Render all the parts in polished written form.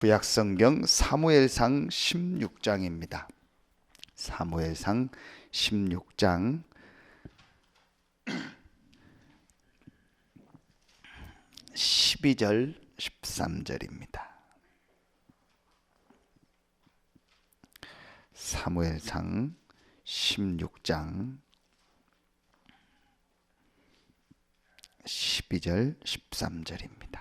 구약성경 사무엘상 16장입니다. 사무엘상 16장 12절 13절입니다. 사무엘상 16장 12절 13절입니다.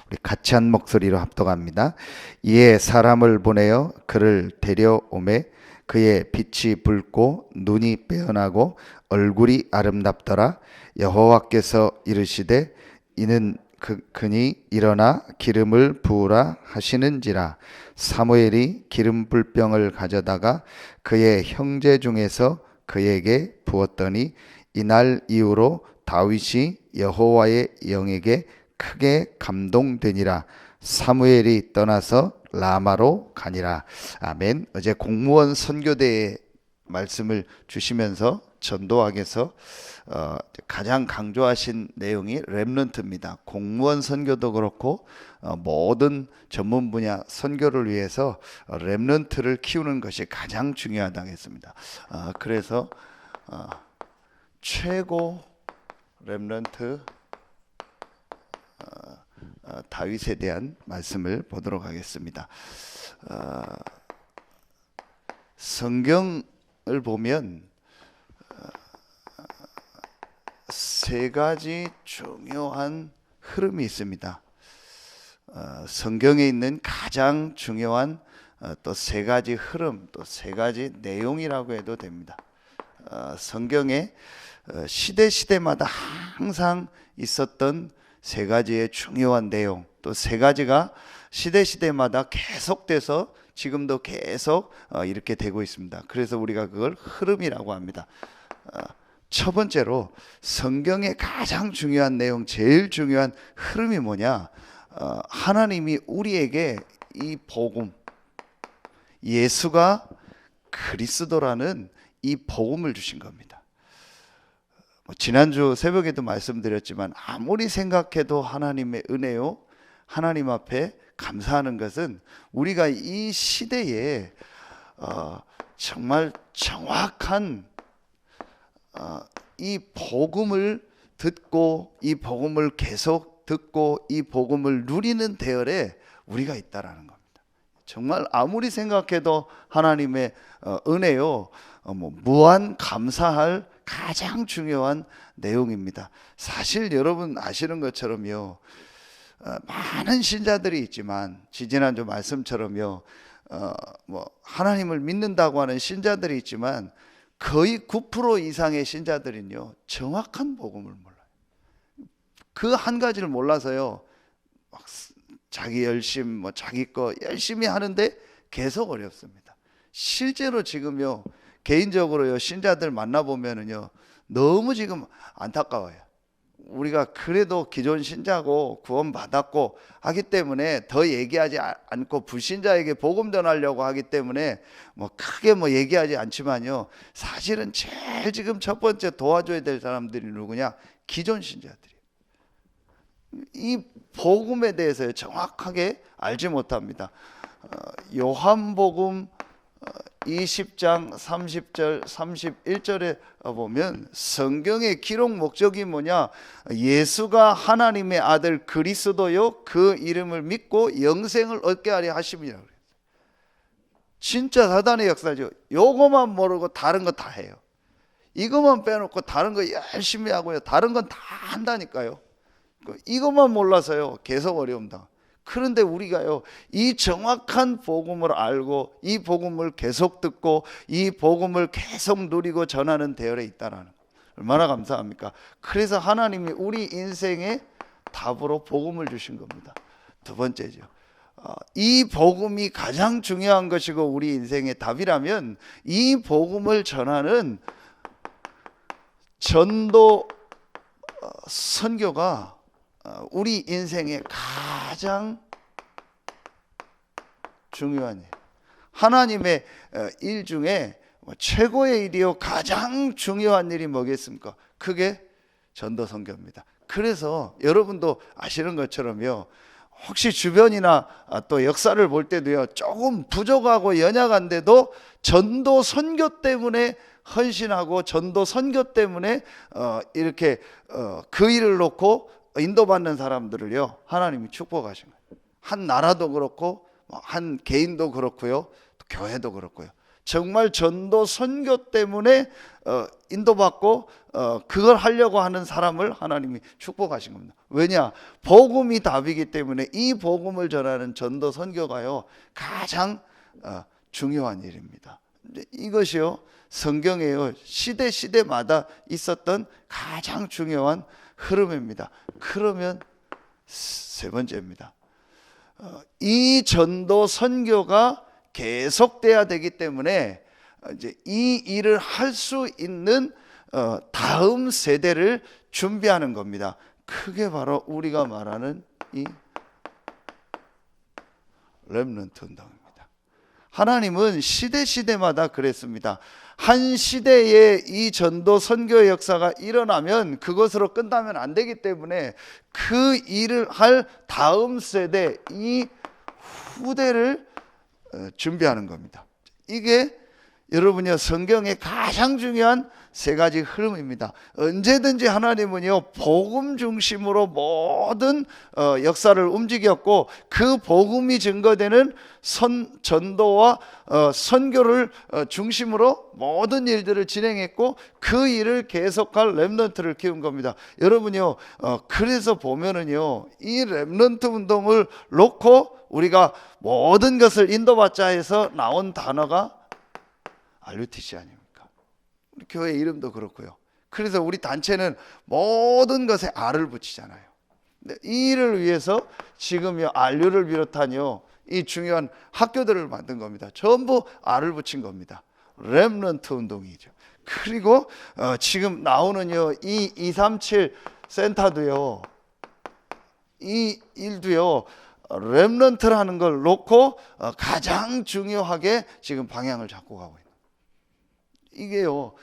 우리 같이 한 목소리로 합독합니다. 이에 사람을 보내어 그를 데려오매 그의 빛이 붉고 눈이 빼어나고 얼굴이 아름답더라. 여호와께서 이르시되 이는 그니 일어나 기름을 부으라 하시는지라. 사무엘이 기름 불병을 가져다가 그의 형제 중에서 그에게 부었더니 이날 이후로 다윗이 여호와의 영에게 크게 감동되니라. 사무엘이 떠나서 라마로 가니라. 아멘. 어제 공무원 선교대의 말씀을 주시면서 전도학에서 가장 강조하신 내용이 렘넌트입니다. 공무원 선교도 그렇고 모든 전문 분야 선교를 위해서 렘넌트를 키우는 것이 가장 중요하다고 했습니다. 그래서 최고 렘넌트 다윗에 대한 말씀을 보도록 하겠습니다. 성경을 보면 세 가지 중요한 흐름이 있습니다. 성경에 있는 가장 중요한 또 세 가지 흐름, 또 세 가지 내용이라고 해도 됩니다. 성경에 시대마다 항상 있었던 세 가지의 중요한 내용, 또 세 가지가 시대마다 계속돼서 지금도 계속 이렇게 되고 있습니다. 그래서 우리가 그걸 흐름이라고 합니다. 첫 번째로 성경의 가장 중요한 내용, 제일 중요한 흐름이 뭐냐? 하나님이 우리에게 이 복음, 예수가 그리스도라는 이 복음을 주신 겁니다. 지난주 새벽에도 말씀드렸지만 아무리 생각해도 하나님의 은혜요, 하나님 앞에 감사하는 것은 우리가 이 시대에 정말 정확한 이 복음을 듣고 이 복음을 계속 듣고 이 복음을 누리는 대열에 우리가 있다라는 겁니다. 정말 아무리 생각해도 하나님의 은혜요, 무한 감사할 가장 중요한 내용입니다. 사실 여러분 아시는 것처럼요, 많은 신자들이 있지만 지지난주 말씀처럼요, 하나님을 믿는다고 하는 신자들이 있지만 거의 9% 이상의 신자들은요 정확한 복음을 몰라요. 그 한 가지를 몰라서요 막 자기 열심, 자기 거 열심히 하는데 계속 어렵습니다. 실제로 지금요 개인적으로요 신자들 만나보면은요 너무 지금 안타까워요. 우리가 그래도 기존 신자고 구원 받았고 하기 때문에 더 얘기하지 않고 불신자에게 복음 전하려고 하기 때문에 크게 얘기하지 않지만요, 사실은 제일 지금 첫 번째 도와줘야 될 사람들이 누구냐? 기존 신자들이에요. 이 복음에 대해서 정확하게 알지 못합니다. 요한복음 20장 30절 31절에 보면 성경의 기록 목적이 뭐냐? 예수가 하나님의 아들 그리스도요 그 이름을 믿고 영생을 얻게 하려 하심이라고 그래요. 진짜 사단의 역사죠. 요거만 모르고 다른 거 다 해요. 이것만 빼놓고 다른 거 열심히 하고요, 다른 건 다 한다니까요. 이것만 몰라서요 계속 어려움다. 그런데 우리가요 이 정확한 복음을 알고 이 복음을 계속 듣고 이 복음을 계속 누리고 전하는 대열에 있다라는 거, 얼마나 감사합니까? 그래서 하나님이 우리 인생의 답으로 복음을 주신 겁니다. 두 번째죠, 이 복음이 가장 중요한 것이고 우리 인생의 답이라면 이 복음을 전하는 전도 선교가 우리 인생의 가장 중요한 일, 하나님의 일 중에 최고의 일이요 가장 중요한 일이 뭐겠습니까? 그게 전도 선교입니다. 그래서 여러분도 아시는 것처럼요 혹시 주변이나 또 역사를 볼 때도요, 조금 부족하고 연약한데도 전도 선교 때문에 헌신하고 전도 선교 때문에 이렇게 그 일을 놓고 인도받는 사람들을요, 하나님이 축복하신 거예요. 한 나라도 그렇고 한 개인도 그렇고요, 또 교회도 그렇고요. 정말 전도 선교 때문에 인도받고 그걸 하려고 하는 사람을 하나님이 축복하신 겁니다. 왜냐? 복음이 답이기 때문에 이 복음을 전하는 전도 선교가요, 가장 중요한 일입니다. 이것이요, 성경에요, 시대 시대마다 있었던 가장 중요한 흐름입니다. 그러면 세 번째입니다. 이 전도 선교가 계속돼야 되기 때문에 이제 이 일을 할 수 있는 다음 세대를 준비하는 겁니다. 그게 바로 우리가 말하는 이 렘넌트 운동입니다. 하나님은 시대 시대마다 그랬습니다. 한 시대에 이 전도 선교 역사가 일어나면 그것으로 끝나면 안 되기 때문에 그 일을 할 다음 세대, 이 후대를 준비하는 겁니다. 이게 여러분요, 성경의 가장 중요한 세 가지 흐름입니다. 언제든지 하나님은요, 복음 중심으로 모든 역사를 움직였고, 그 복음이 증거되는 전도와 선교를 중심으로 모든 일들을 진행했고, 그 일을 계속할 렘넌트를 키운 겁니다. 여러분요, 그래서 보면은요, 이 렘넌트 운동을 놓고 우리가 모든 것을 인도받자 해서 나온 단어가 RUTC 아닙니까? 우리 교회 이름도 그렇고요. 그래서 우리 단체는 모든 것에 R을 붙이잖아요. 이 일을 위해서 지금요, RU를 비롯한요, 이 중요한 학교들을 만든 겁니다. 전부 R을 붙인 겁니다. 렘넌트 운동이죠. 그리고 지금 나오는요, 이 237 센터도요, 이 일도요, 렘넌트라는 걸 놓고 가장 중요하게 지금 방향을 잡고 가고 있는. 이게요,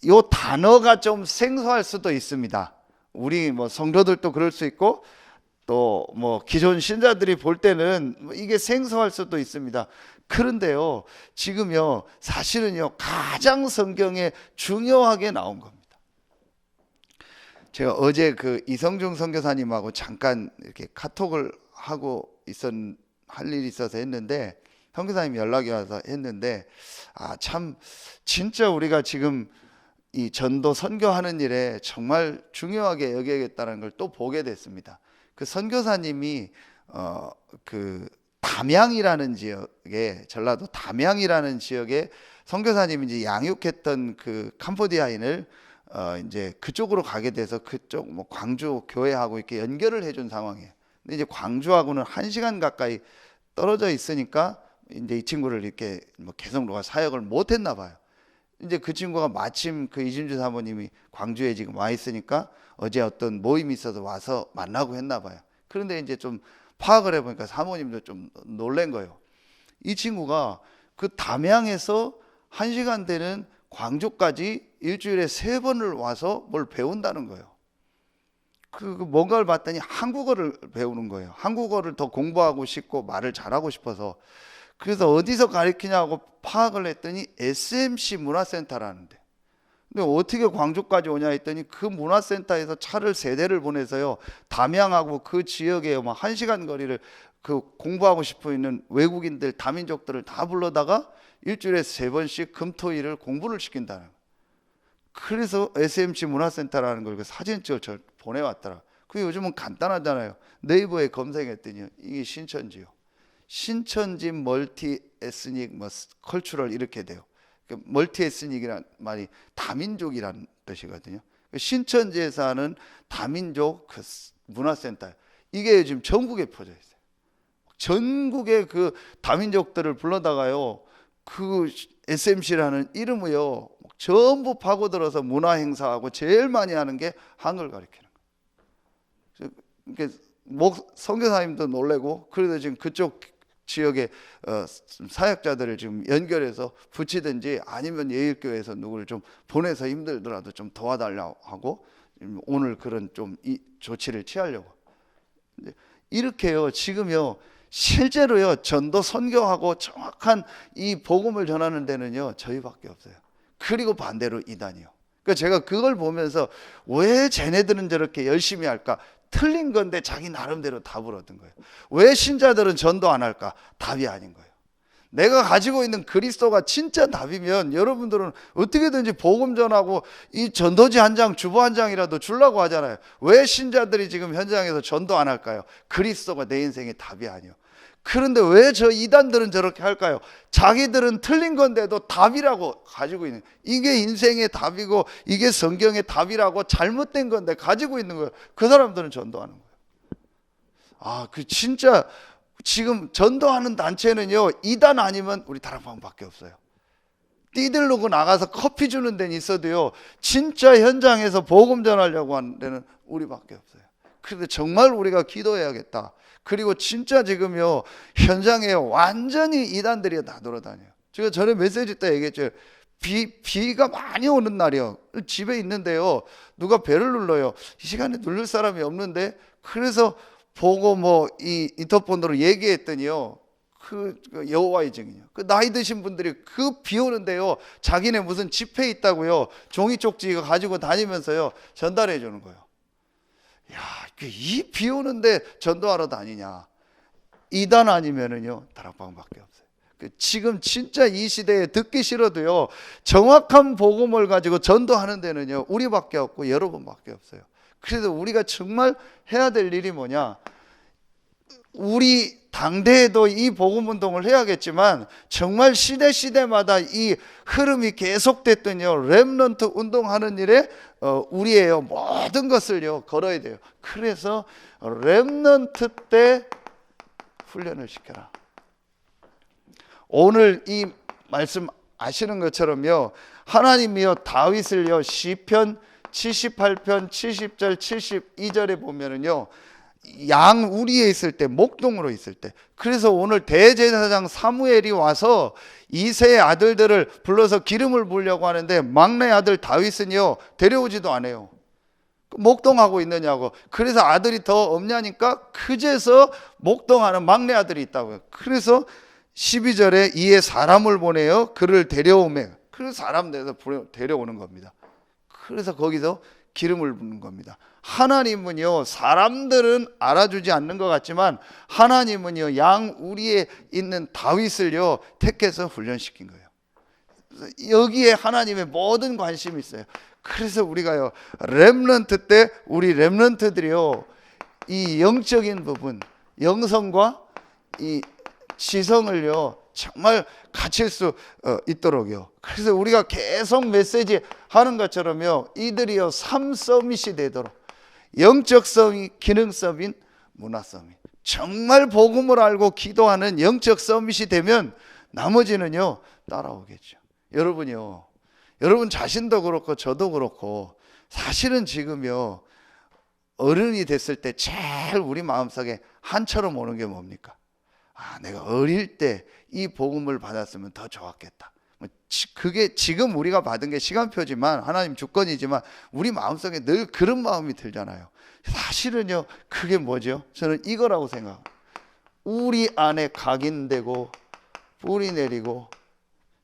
요 단어가 좀 생소할 수도 있습니다. 우리 뭐 성도들도 그럴 수 있고, 또 뭐 기존 신자들이 볼 때는 이게 생소할 수도 있습니다. 그런데요, 지금요, 사실은요, 가장 성경에 중요하게 나온 겁니다. 제가 어제 그 이성중 선교사님하고 잠깐 이렇게 카톡을 하고 할 일이 있어서 했는데, 선교사님이 연락이 와서 했는데, 참 진짜 우리가 지금 이 전도 선교하는 일에 정말 중요하게 여겨야겠다는 걸 또 보게 됐습니다. 그 선교사님이 그 담양이라는 지역에, 전라도 담양이라는 지역에 선교사님이 이제 양육했던 그 캄보디아인을 이제 그쪽으로 가게 돼서 그쪽 뭐 광주 교회하고 이렇게 연결을 해준 상황이에요. 근데 이제 광주하고는 1시간 가까이 떨어져 있으니까 이제 이 친구를 이렇게 뭐 계속 누가 사역을 못 했나 봐요. 이제 그 친구가 마침 그 이진주 사모님이 광주에 지금 와 있으니까 어제 어떤 모임이 있어서 와서 만나고 했나 봐요. 그런데 이제 좀 파악을 해보니까 사모님도 좀 놀란 거예요. 이 친구가 그 담양에서 1시간 되는 광주까지 일주일에 3번을 와서 뭘 배운다는 거예요. 뭔가를 봤더니 한국어를 배우는 거예요. 한국어를 더 공부하고 싶고 말을 잘하고 싶어서. 그래서 어디서 가르치냐고 파악을 했더니 SMC 문화센터라는데, 근데 어떻게 광주까지 오냐 했더니 그 문화센터에서 차를 3대를 보내서요, 담양하고 그 지역에 막 1시간 거리를 그 공부하고 싶어 있는 외국인들, 다민족들을 다 불러다가 일주일에 3번씩 금토일을 공부를 시킨다는 거예요. 그래서 SMC 문화센터라는 걸 그 사진 찍어 보내왔더라. 그 요즘은 간단하잖아요. 네이버에 검색했더니 이게 신천지요. 신천지 멀티 에스닉 뭐 컬처럴 이렇게 돼요. 멀티 에스닉이란 말이 다민족이라는 뜻이거든요. 신천지에서 하는 다민족 그 문화센터, 이게 지금 전국에 퍼져 있어요. 전국의 그 다민족들을 불러다가요, 그 SMC라는 이름을요 전부 파고들어서 문화 행사하고 제일 많이 하는 게 한글 가르치는 거예요. 그러니까 선교사님도 놀래고, 그래도 지금 그쪽 지역에 사역자들을 지금 연결해서 붙이든지 아니면 예일교회에서 누구를 좀 보내서 힘들더라도 좀 도와달라고 하고 오늘 그런 좀 이 조치를 취하려고. 이렇게요. 지금요. 실제로요. 전도 선교하고 정확한 이 복음을 전하는 데는요. 저희밖에 없어요. 그리고 반대로 이단이요. 그러니까 제가 그걸 보면서 왜 쟤네들은 저렇게 열심히 할까? 틀린 건데 자기 나름대로 답을 얻은 거예요. 왜 신자들은 전도 안 할까? 답이 아닌 거예요. 내가 가지고 있는 그리스도가 진짜 답이면 여러분들은 어떻게든지 복음 전하고 이 전도지 한 장, 주보 한 장이라도 주려고 하잖아요. 왜 신자들이 지금 현장에서 전도 안 할까요? 그리스도가 내 인생의 답이 아니요. 그런데 왜 저 이단들은 저렇게 할까요? 자기들은 틀린 건데도 답이라고 가지고 있는, 이게 인생의 답이고 이게 성경의 답이라고 잘못된 건데 가지고 있는 거예요. 그 사람들은 전도하는 거예요. 그 진짜 지금 전도하는 단체는요, 이단 아니면 우리 다락방밖에 없어요. 띠들르고 나가서 커피 주는 데는 있어도요, 진짜 현장에서 복음 전하려고 하는 데는 우리밖에 없어요. 그런데 정말 우리가 기도해야겠다. 그리고 진짜 지금요, 현장에 완전히 이단들이 다 돌아다녀요. 제가 전에 메시지 때 얘기했죠. 비가 많이 오는 날이요. 집에 있는데요, 누가 벨을 눌러요. 이 시간에 누를 사람이 없는데, 그래서 보고 이 인터폰으로 얘기했더니요, 그 여호와의 증인이요. 그 나이 드신 분들이 그 비 오는데요, 자기네 무슨 집회 있다고요, 종이 쪽지 가지고 다니면서요, 전달해 주는 거예요. 야, 이 비 오는데 전도하러 다니냐? 이단 아니면은요, 다락방밖에 없어요. 지금 진짜 이 시대에 듣기 싫어도요, 정확한 복음을 가지고 전도하는 데는요, 우리밖에 없고 여러분밖에 없어요. 그래서 우리가 정말 해야 될 일이 뭐냐? 우리 당대에도 이 복음운동을 해야겠지만 정말 시대마다 이 흐름이 계속됐더니요, 렘넌트 운동하는 일에 우리의 모든 것을요 걸어야 돼요. 그래서 렘넌트 때 훈련을 시켜라. 오늘 이 말씀 아시는 것처럼요, 하나님이요 다윗을요 시편 78편 70절 72절에 보면은요, 양 우리에 있을 때, 목동으로 있을 때, 그래서 오늘 대제사장 사무엘이 와서 이세의 아들들을 불러서 기름을 부으려고 하는데 막내 아들 다윗은요 데려오지도 않아요. 목동하고 있느냐고. 그래서 아들이 더 없냐니까 그제서 목동하는 막내 아들이 있다고요. 그래서 12절에 이에 사람을 보내요 그를 데려오매. 그래서 사람 내서 데려오는 겁니다. 그래서 거기서 기름을 붓는 겁니다. 하나님은요, 사람들은 알아주지 않는 것 같지만 하나님은요, 양 우리에 있는 다윗을요 택해서 훈련시킨 거예요. 여기에 하나님의 모든 관심이 있어요. 그래서 우리가요, 렘넌트 때 우리 렘넌트들이요, 이 영적인 부분, 영성과 이 지성을요 정말 갖출 수 있도록요. 그래서 우리가 계속 메시지 하는 것처럼요, 이들이요 3서밋이 되도록, 영적 서밋, 기능 서밋, 문화 서밋, 정말 복음을 알고 기도하는 영적 서밋이 되면 나머지는요 따라오겠죠. 여러분요, 여러분 자신도 그렇고 저도 그렇고 사실은 지금요 어른이 됐을 때 제일 우리 마음속에 한처럼 오는 게 뭡니까? 내가 어릴 때 이 복음을 받았으면 더 좋았겠다. 그게 지금 우리가 받은 게 시간표지만, 하나님 주권이지만 우리 마음속에 늘 그런 마음이 들잖아요. 사실은요 그게 뭐죠? 저는 이거라고 생각합니다. 우리 안에 각인되고 뿌리 내리고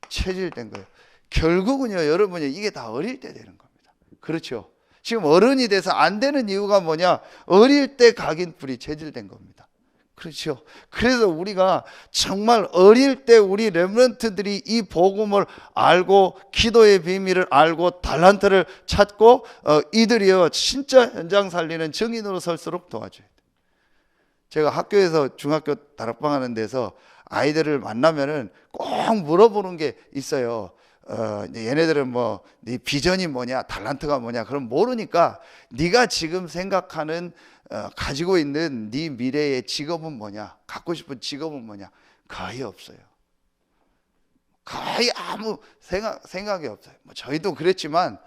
체질된 거예요. 결국은요 여러분이 이게 다 어릴 때 되는 겁니다. 그렇죠? 지금 어른이 돼서 안 되는 이유가 뭐냐? 어릴 때 각인 뿌리 체질된 겁니다. 그렇죠? 그래서 우리가 정말 어릴 때 우리 렘넌트들이 이 복음을 알고 기도의 비밀을 알고 달란트를 찾고 이들이요 진짜 현장 살리는 증인으로 설수록 도와줘야 돼요. 제가 학교에서 중학교 다락방 하는 데서 아이들을 만나면은 꼭 물어보는 게 있어요. 얘네들은 네 비전이 뭐냐, 달란트가 뭐냐, 그럼 모르니까 네가 지금 생각하는 가지고 있는 네 미래의 직업은 뭐냐, 갖고 싶은 직업은 뭐냐, 거의 없어요. 거의 아무 생각이 없어요. 저희도 그랬지만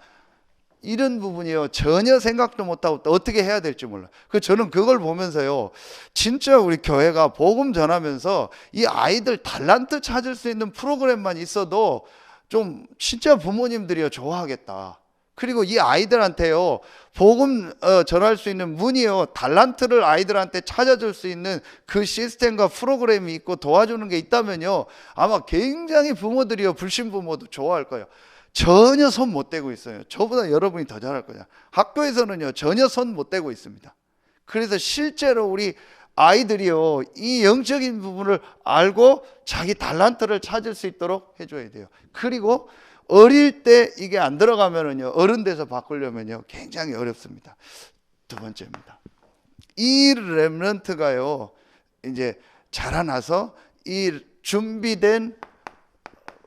이런 부분이요 전혀 생각도 못하고 어떻게 해야 될지 몰라요. 저는 그걸 보면서요, 진짜 우리 교회가 복음 전하면서 이 아이들 달란트 찾을 수 있는 프로그램만 있어도 좀 진짜 부모님들이요 좋아하겠다. 그리고 이 아이들한테요, 복음 전할 수 있는 문이요, 달란트를 아이들한테 찾아줄 수 있는 그 시스템과 프로그램이 있고 도와주는 게 있다면요, 아마 굉장히 부모들이요, 불신 부모도 좋아할 거예요. 전혀 손 못 대고 있어요. 저보다 여러분이 더 잘할 거예요. 학교에서는요, 전혀 손 못 대고 있습니다. 그래서 실제로 우리 아이들이요, 이 영적인 부분을 알고 자기 달란트를 찾을 수 있도록 해줘야 돼요. 그리고 어릴 때 이게 안 들어가면은요, 어른 돼서 바꾸려면요, 굉장히 어렵습니다. 두 번째입니다. 이 렘넌트가요, 이제 자라나서 이 준비된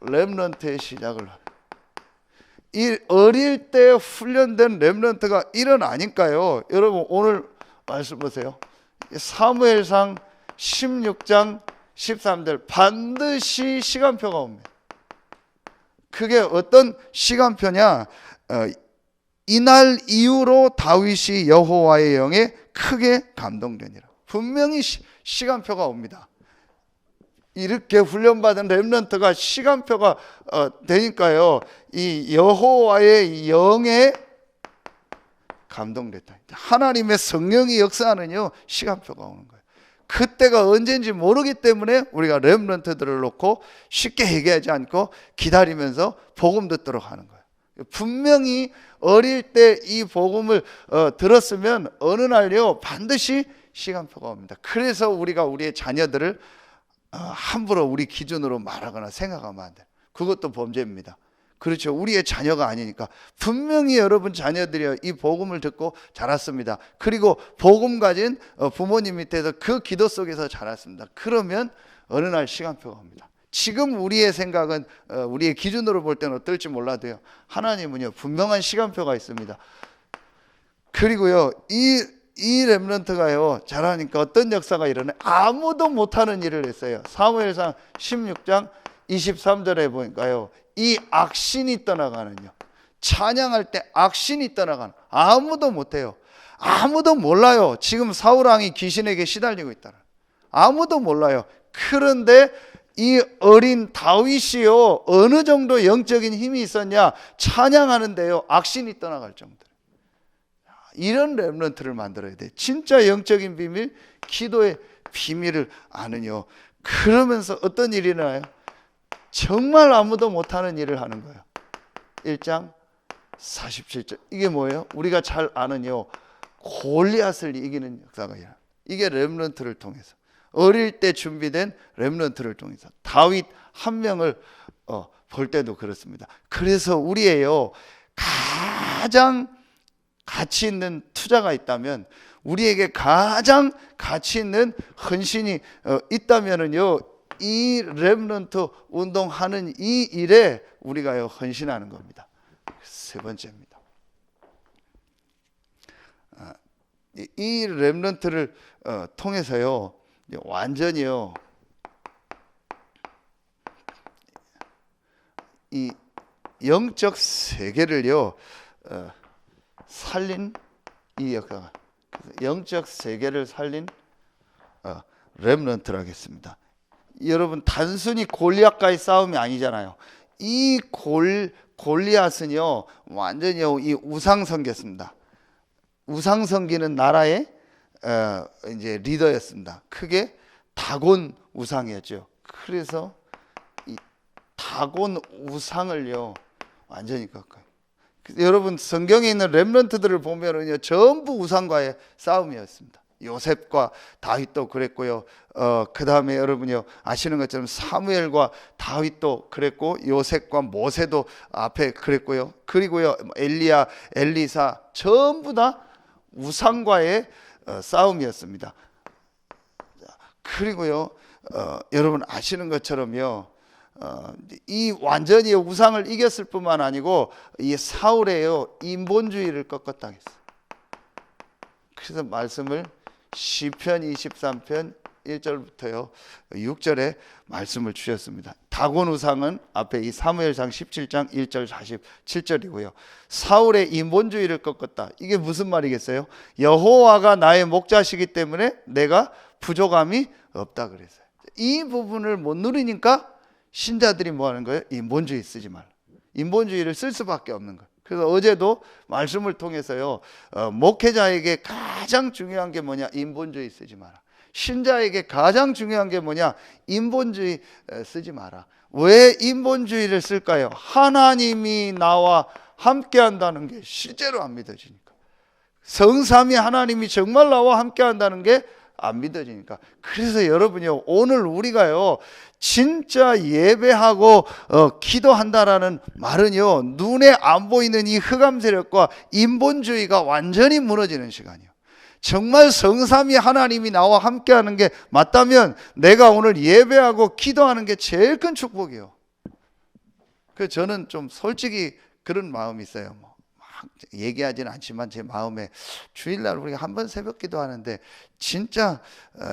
렘넌트의 시작을, 이 어릴 때 훈련된 렘넌트가 일어나니까요, 여러분 오늘 말씀 보세요. 사무엘상 16장 13절 반드시 시간표가 옵니다. 그게 어떤 시간표냐? 이날 이후로 다윗이 여호와의 영에 크게 감동되니라. 분명히 시간표가 옵니다. 이렇게 훈련받은 렘넌트가 시간표가 되니까요, 이 여호와의 영에 감동됐다. 하나님의 성령이 역사하는요, 시간표가 오는 거예요. 그때가 언제인지 모르기 때문에 우리가 렘넌트들을 놓고 쉽게 얘기하지 않고 기다리면서 복음 듣도록 하는 거예요. 분명히 어릴 때 이 복음을 들었으면 어느 날요, 반드시 시간표가 옵니다. 그래서 우리가 우리의 자녀들을 함부로 우리 기준으로 말하거나 생각하면 안 돼요. 그것도 범죄입니다. 그렇죠. 우리의 자녀가 아니니까. 분명히 여러분 자녀들이 이 복음을 듣고 자랐습니다. 그리고 복음 가진 부모님 밑에서 그 기도 속에서 자랐습니다. 그러면 어느 날 시간표가 옵니다. 지금 우리의 생각은 우리의 기준으로 볼 때는 어떨지 몰라도요, 하나님은요, 분명한 시간표가 있습니다. 그리고요, 이 렘넌트가요, 자라니까 어떤 역사가 일어나요? 아무도 못하는 일을 했어요. 사무엘상 16장 23절에 보니까요, 이 악신이 떠나가는요, 찬양할 때 악신이 떠나가는, 아무도 못해요. 아무도 몰라요. 지금 사울왕이 귀신에게 시달리고 있다는, 아무도 몰라요. 그런데 이 어린 다윗이요, 어느 정도 영적인 힘이 있었냐? 찬양하는데요, 악신이 떠나갈 정도로. 이런 렘넌트를 만들어야 돼. 진짜 영적인 비밀, 기도의 비밀을 아는요. 그러면서 어떤 일이 일어나요? 정말 아무도 못하는 일을 하는 거예요. 1장 47절. 이게 뭐예요? 우리가 잘 아는요, 골리앗을 이기는 역사가 일어나요. 이게 렘넌트를 통해서, 어릴 때 준비된 렘넌트를 통해서 다윗 한 명을 볼 때도 그렇습니다. 그래서 우리예요, 가장 가치 있는 투자가 있다면, 우리에게 가장 가치 있는 헌신이 있다면은요, 이 렘넌트 운동하는 이 일에 우리가요, 헌신하는 겁니다. 세 번째입니다. 이 렘넌트를 통해서요, 완전히요, 이 영적 세계를요, 살린 이 역사가, 영적 세계를 살린 렘넌트라겠습니다. 여러분, 단순히 골리앗과의 싸움이 아니잖아요. 이 골리앗은요, 완전히 이 우상 섬겼습니다. 우상 섬기는 나라의 이제 리더였습니다. 크게 다곤 우상이었죠. 그래서 이 다곤 우상을요, 완전히 꺾어요. 여러분, 성경에 있는 렘넌트들을 보면은요, 전부 우상과의 싸움이었습니다. 요셉과 다윗도 그랬고요. 그 다음에 여러분요, 아시는 것처럼 사무엘과 다윗도 그랬고, 요셉과 모세도 앞에 그랬고요. 그리고요, 엘리야, 엘리사, 전부 다 우상과의 싸움이었습니다. 그리고요, 여러분 아시는 것처럼요, 이 완전히 우상을 이겼을 뿐만 아니고 이 사울의요, 인본주의를 꺾었다 했어요. 그래서 말씀을 시편 23편 1절부터요 6절에 말씀을 주셨습니다. 다곤 우상은 앞에 이 사무엘상 17장 1절 47절이고요. 사울의 인본주의를 꺾었다. 이게 무슨 말이겠어요? 여호와가 나의 목자시기 때문에 내가 부족함이 없다 그랬어요. 이 부분을 못 누리니까 신자들이 뭐 하는 거예요? 인본주의 쓰지 말라. 인본주의를 쓸 수밖에 없는 거예요. 그래서 어제도 말씀을 통해서요, 목회자에게 가장 중요한 게 뭐냐? 인본주의 쓰지 마라. 신자에게 가장 중요한 게 뭐냐? 인본주의 쓰지 마라. 왜 인본주의를 쓸까요? 하나님이 나와 함께 한다는 게 실제로 안 믿어지니까. 성삼위 하나님이 정말 나와 함께 한다는 게 안 믿어지니까. 그래서 여러분요, 오늘 우리가요 진짜 예배하고 기도한다라는 말은요, 눈에 안 보이는 이 흑암 세력과 인본주의가 완전히 무너지는 시간이요. 정말 성삼위 하나님이 나와 함께하는 게 맞다면 내가 오늘 예배하고 기도하는 게 제일 큰 축복이요. 그래서 저는 좀 솔직히 그런 마음이 있어요. 막 얘기하지는 않지만 제 마음에 주일날 우리가 한 번 새벽 기도하는데 진짜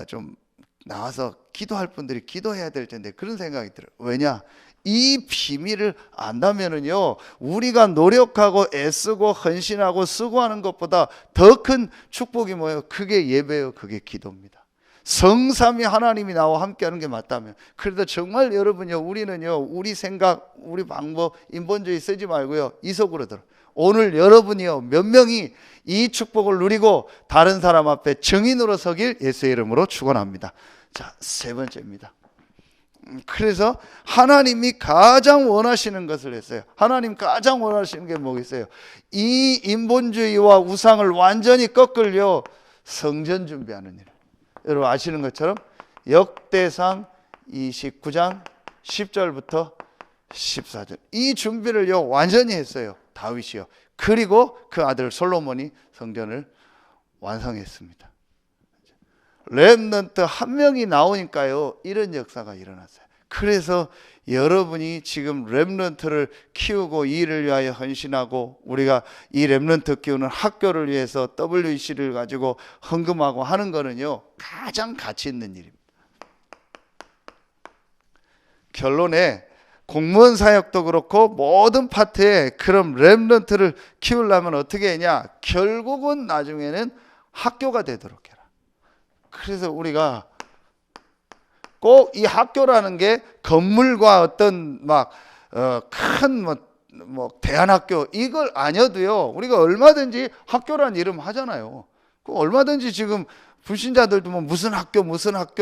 좀 나와서 기도할 분들이 기도해야 될 텐데 그런 생각이 들어요. 왜냐? 이 비밀을 안다면은요, 우리가 노력하고 애쓰고 헌신하고 수고하는 것보다 더 큰 축복이 뭐예요? 그게 예배예요. 그게 기도입니다. 성삼위 하나님이 나와 함께하는 게 맞다면. 그래도 정말 여러분요, 우리는요, 우리 생각, 우리 방법, 인본주의 쓰지 말고요, 이속으로 들어. 오늘 여러분이요, 몇 명이 이 축복을 누리고 다른 사람 앞에 증인으로 서길 예수의 이름으로 축원합니다. 자, 세 번째입니다. 그래서 하나님이 가장 원하시는 것을 했어요. 하나님 가장 원하시는 게 뭐겠어요? 이 인본주의와 우상을 완전히 꺾으려 성전 준비하는 일. 여러분 아시는 것처럼 역대상 29장 10절부터 14절 이 준비를요 완전히 했어요. 다윗이요. 그리고 그 아들 솔로몬이 성전을 완성했습니다. 렘넌트 한 명이 나오니까요 이런 역사가 일어났어요. 그래서 여러분이 지금 렘넌트를 키우고 이 일을 위하여 헌신하고 우리가 이 렘넌트 키우는 학교를 위해서 WEC를 가지고 헌금하고 하는 거는요 가장 가치 있는 일입니다. 결론에 공무원 사역도 그렇고 모든 파트에 그럼 렘넌트를 키우려면 어떻게 했냐? 결국은 나중에는 학교가 되도록 해라. 그래서 우리가 꼭 이 학교라는 게 건물과 어떤 막 큰 뭐 대안학교 이걸 아니어도요 우리가 얼마든지 학교란 이름 하잖아요. 얼마든지 지금 불신자들도 뭐 무슨 학교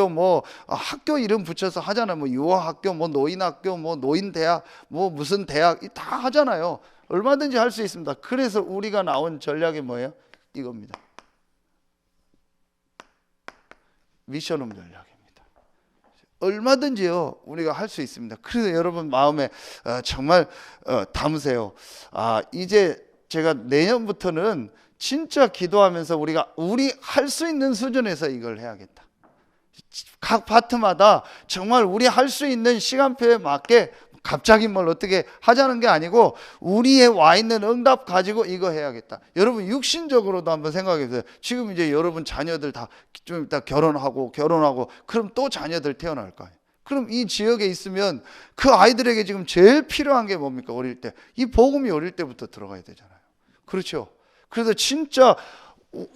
뭐 학교 이름 붙여서 하잖아요. 뭐 유아학교, 뭐 노인학교, 뭐 노인대학, 뭐 무슨 대학 다 하잖아요. 얼마든지 할 수 있습니다. 그래서 우리가 나온 전략이 뭐예요? 이겁니다. 미션홈 전략입니다. 얼마든지요 우리가 할 수 있습니다. 그래서 여러분 마음에 정말 담으세요. 이제 제가 내년부터는 진짜 기도하면서 우리 할 수 있는 수준에서 이걸 해야겠다. 각 파트마다 정말 우리 할 수 있는 시간표에 맞게 갑자기 뭘 어떻게 하자는 게 아니고 우리의 와 있는 응답 가지고 이거 해야겠다. 여러분 육신적으로도 한번 생각해 보세요. 지금 이제 여러분 자녀들 다 좀 이따 결혼하고 그럼 또 자녀들 태어날 거 아니에요. 그럼 이 지역에 있으면 그 아이들에게 지금 제일 필요한 게 뭡니까? 어릴 때 이 복음이 어릴 때부터 들어가야 되잖아요. 그렇죠? 그래서 진짜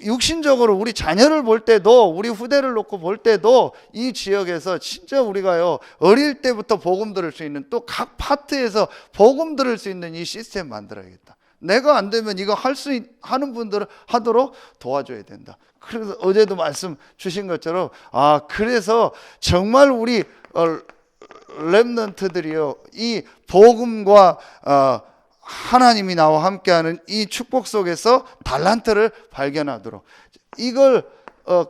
육신적으로 우리 자녀를 볼 때도 우리 후대를 놓고 볼 때도 이 지역에서 진짜 우리가요 어릴 때부터 복음 들을 수 있는 또 각 파트에서 복음 들을 수 있는 이 시스템 만들어야겠다. 내가 안 되면 이거 하는 분들을 하도록 도와줘야 된다. 그래서 어제도 말씀 주신 것처럼 그래서 정말 우리 렘넌트들이요 이 복음과 하나님이 나와 함께하는 이 축복 속에서 달란트를 발견하도록 이걸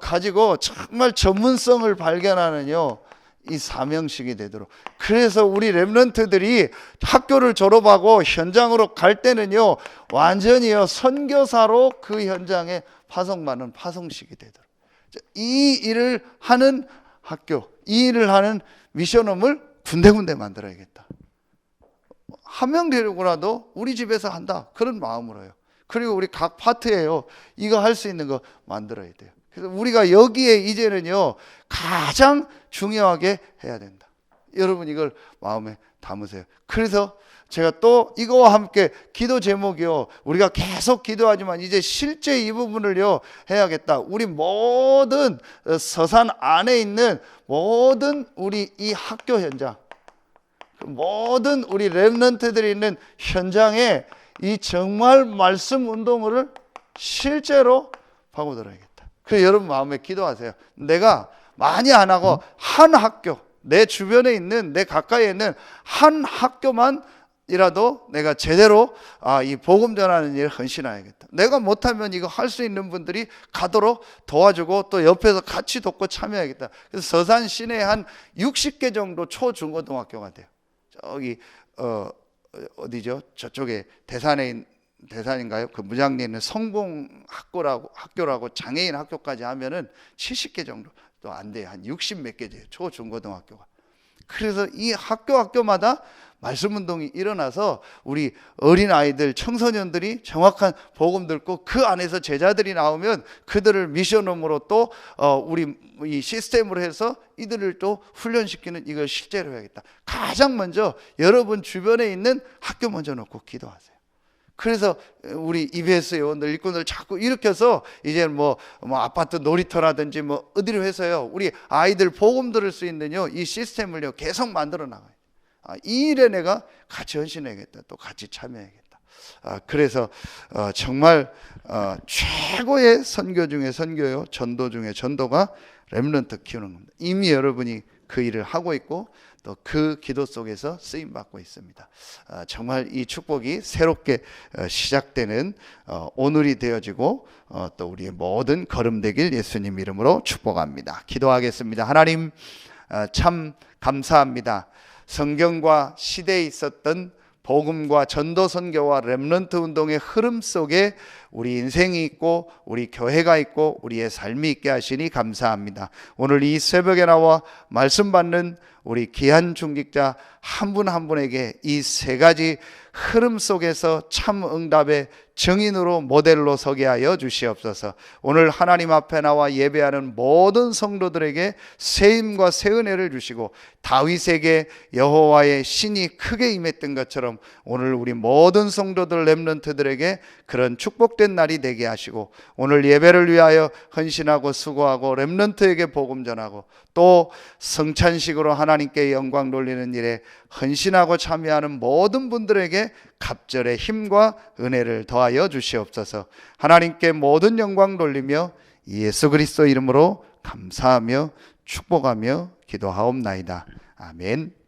가지고 정말 전문성을 발견하는요 이 사명식이 되도록. 그래서 우리 렘넌트들이 학교를 졸업하고 현장으로 갈 때는요 완전히요 선교사로 그 현장에 파송받는 파송식이 되도록 이 일을 하는 학교, 이 일을 하는 미션홈을 군데군데 만들어야겠다. 한 명 데리고라도 우리 집에서 한다 그런 마음으로요. 그리고 우리 각 파트에요 이거 할 수 있는 거 만들어야 돼요. 그래서 우리가 여기에 이제는요 가장 중요하게 해야 된다. 여러분 이걸 마음에 담으세요. 그래서 제가 또 이거와 함께 기도 제목이요 우리가 계속 기도하지만 이제 실제 이 부분을요 해야겠다. 우리 모든 서산 안에 있는 모든 우리 이 학교 현장 모든 우리 렘넌트들이 있는 현장에 이 정말 말씀 운동을 실제로 파고들어야겠다. 그래서 여러분 마음에 기도하세요. 내가 많이 안 하고 한 학교, 내 주변에 있는, 내 가까이에 있는 한 학교만 이라도 내가 제대로 이 복음 전하는 일을 헌신해야겠다. 내가 못하면 이거 할 수 있는 분들이 가도록 도와주고 또 옆에서 같이 돕고 참여해야겠다. 그래서 서산 시내에 한 60개 정도 초중고등학교가 돼요. 저기 어디죠? 저쪽에 대산인가요? 그 무장리에 있는 학교라고 장애인 학교까지 하면은 70개 정도 또 안 돼요. 한 60 몇 개 돼요. 초중고등학교가. 그래서 이 학교마다 말씀 운동이 일어나서 우리 어린아이들, 청소년들이 정확한 복음 듣고 그 안에서 제자들이 나오면 그들을 미션홈으로 또 우리 이 시스템으로 해서 이들을 또 훈련시키는, 이걸 실제로 해야겠다. 가장 먼저 여러분 주변에 있는 학교 먼저 놓고 기도하세요. 그래서 우리 EBS 요원들, 일꾼들 자꾸 일으켜서 이제 뭐 아파트 놀이터라든지 뭐 어디로 해서요, 우리 아이들 복음 들을 수 있는요 이 시스템을요 계속 만들어 나가요. 이 일에 내가 같이 헌신해야겠다. 또 같이 참여해야겠다. 그래서 정말 최고의 선교 중에 선교요, 전도 중에 전도가 렘넌트 키우는 겁니다. 이미 여러분이 그 일을 하고 있고 또 그 기도 속에서 쓰임 받고 있습니다. 정말 이 축복이 새롭게 시작되는 오늘이 되어지고 또 우리의 모든 걸음 되길 예수님 이름으로 축복합니다. 기도하겠습니다. 하나님, 참 감사합니다. 성경과 시대에 있었던 복음과 전도 선교와 렘넌트 운동의 흐름 속에 우리 인생이 있고 우리 교회가 있고 우리의 삶이 있게 하시니 감사합니다. 오늘 이 새벽에 나와 말씀 받는 우리 귀한 중직자 한 분 한 분에게 이 세 가지 흐름 속에서 참 응답의 증인으로 모델로 서게 하여 주시옵소서. 오늘 하나님 앞에 나와 예배하는 모든 성도들에게 새 힘과 새 은혜를 주시고 다윗에게 여호와의 신이 크게 임했던 것처럼 오늘 우리 모든 성도들 렘넌트들에게 그런 축복된 날이 되게 하시고, 오늘 예배를 위하여 헌신하고 수고하고 렘넌트에게 복음 전하고 또 성찬식으로 하나님께 영광 돌리는 일에 헌신하고 참여하는 모든 분들에게 갑절의 힘과 은혜를 더하여 주시옵소서. 하나님께 모든 영광 돌리며 예수 그리스도 이름으로 감사하며 축복하며 기도하옵나이다. 아멘.